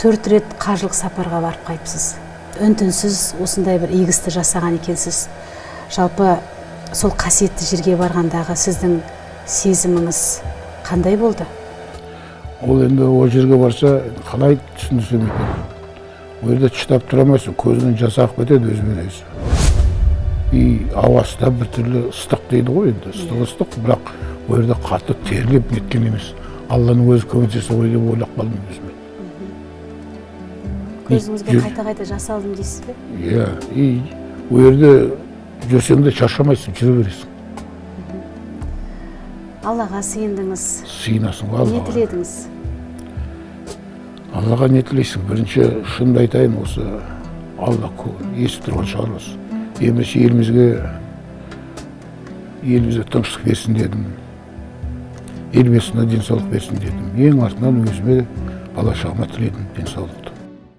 4 рет қажылық сапарға барып қайтыпсыз. Үн-түнсіз осындай бір игі істі жасаған екенсіз. Жалпы сол қасиетті жерге барғандағы сіздің сезіміңіз қандай болды? Ол енді ол жерге барса, қалай түсінсем екен. Ол жерде шыдап тұра алмайсың, көзінен жас ағып кетеді өзімен өзі. И ауасы да бір түрлі ыстық дейді ғой енді, ыстық, бірақ ол жерде қатты терлеп неткен емес. Алланың өзі көмектесе ғой деп ойлап қалдым өзіме. Көзіңізге қайта-қайта жас алдым дейсіз бе? Иә, и ол жерде жүрсең де шаршамайсың, жүре бересің. Аллаға сыйындыңыз. Сыйынасың ғой Аллаға. Не тіледіңіз? Аллаға не тілейсің? Бірінші шынымды айтайын, осы Алла естіп тұрған шығар осы. Емесі елімізге тыныштық берсін дедім. Елмесіне денсаулық берсін дедім. Ең артынан өзіме бала шағыма тіледім денсаулықты.